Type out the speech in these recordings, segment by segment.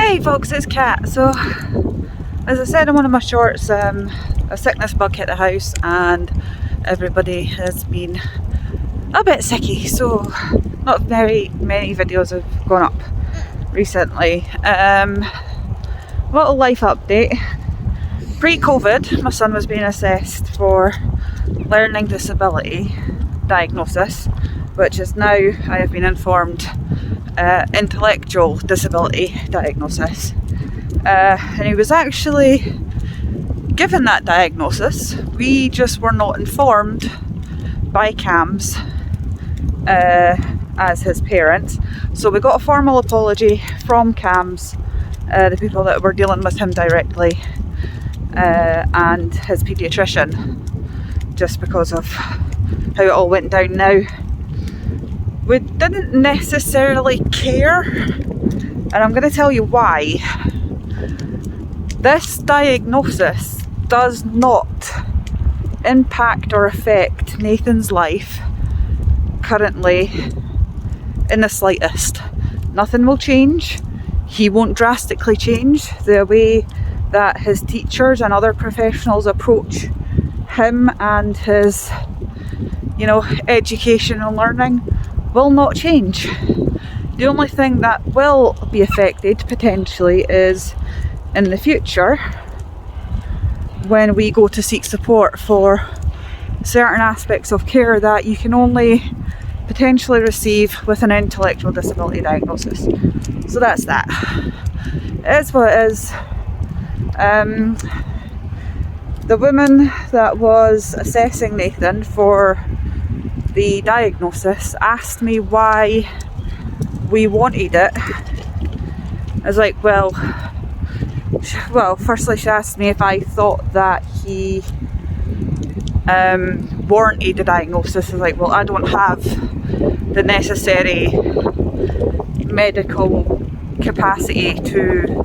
Hey folks, it's Kat. So, as I said in one of my shorts, a sickness bug hit the house and everybody has been a bit sicky, so not very many videos have gone up recently. Little life update. Pre-COVID, my son was being assessed for learning disability diagnosis, which is now, I have been informed, intellectual disability diagnosis. And he was actually given that diagnosis. We just were not informed by CAMHS as his parents. So we got a formal apology from CAMHS, the people that were dealing with him directly, and his paediatrician, just because of how it all went down. Now, we didn't necessarily care, and I'm going to tell you why. This diagnosis does not impact or affect Nathan's life currently in the slightest. Nothing will change. He won't drastically change. The way that his teachers and other professionals approach him and his, education and learning will not change. The only thing that will be affected potentially is in the future when we go to seek support for certain aspects of care that you can only potentially receive with an intellectual disability diagnosis. So that's that. It is what it is. The woman that was assessing Nathan for the diagnosis asked me why we wanted it. I was like, well, firstly she asked me if I thought that he warranted a diagnosis. I was like, well, I don't have the necessary medical capacity to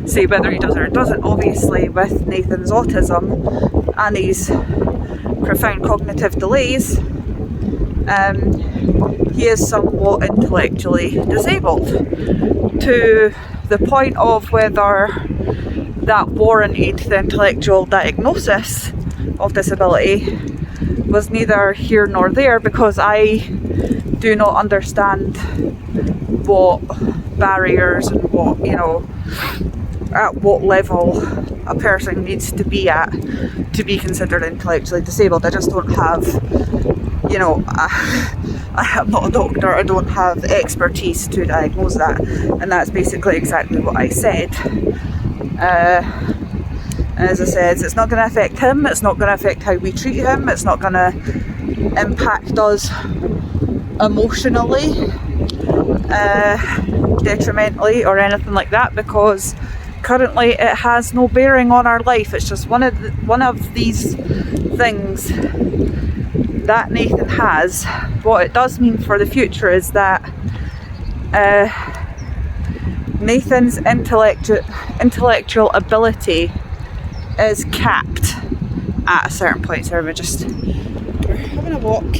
say whether he does or doesn't. Obviously, with Nathan's autism and his profound cognitive delays, he is somewhat intellectually disabled, to the point of whether that warranted the intellectual diagnosis of disability was neither here nor there, because I do not understand what barriers and what, at what level a person needs to be at to be considered intellectually disabled. I just don't have, I am not a doctor, I don't have expertise to diagnose that, and that's basically exactly what I said. As I said, it's not going to affect him, it's not going to affect how we treat him, it's not going to impact us emotionally, detrimentally or anything like that, because currently it has no bearing on our life. It's just one of these things that Nathan has. What it does mean for the future is that Nathan's intellectual ability is capped at a certain point. So we're having a walk.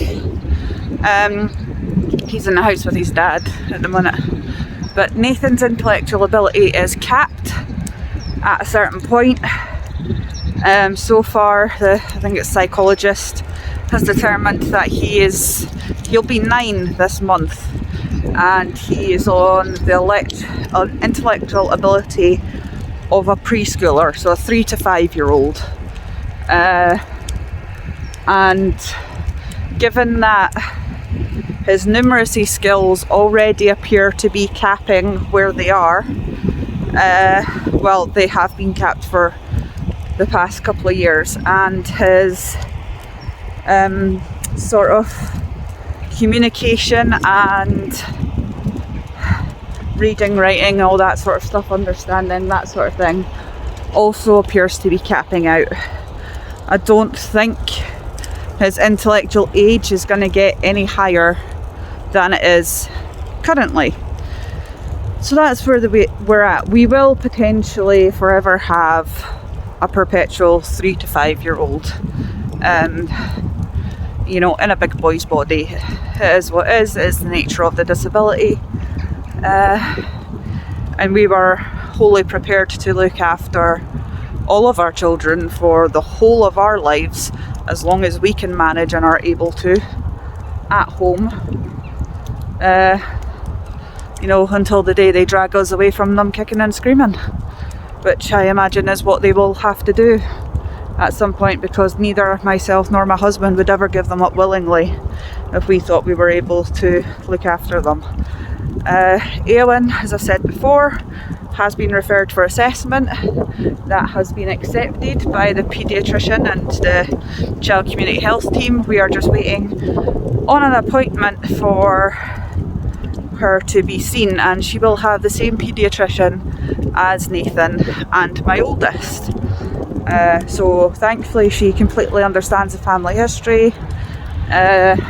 He's in the house with his dad at the minute, but Nathan's intellectual ability is capped at a certain point. So far, I think it's psychologist has determined that he'll be 9 this month, and he is on the intellectual ability of a preschooler, so a 3 to 5 year old. And given that his numeracy skills already appear to be capping where they are, they have been capped for the past couple of years, and his sort of communication and reading, writing, all that sort of stuff, understanding, that sort of thing, also appears to be capping out. I don't think his intellectual age is going to get any higher than it is currently. So that's where we're at. We will potentially forever have a perpetual 3 to 5 year old, in a big boy's body. It is what it is the nature of the disability. And we were wholly prepared to look after all of our children for the whole of our lives, as long as we can manage and are able to at home, you know, until the day they drag us away from them kicking and screaming, which I imagine is what they will have to do at some point, because neither myself nor my husband would ever give them up willingly if we thought we were able to look after them. Eowyn, as I've said before, has been referred for assessment. That has been accepted by the paediatrician and the child community health team. We are just waiting on an appointment for her to be seen, and she will have the same paediatrician as Nathan and my oldest. So thankfully she completely understands the family history, and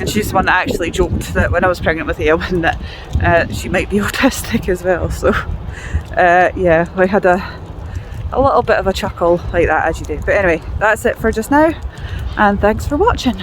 she's the one that actually joked that when I was pregnant with Eowyn that she might be autistic as well. So yeah, I had a little bit of a chuckle like that, as you do. But anyway, that's it for just now, and thanks for watching.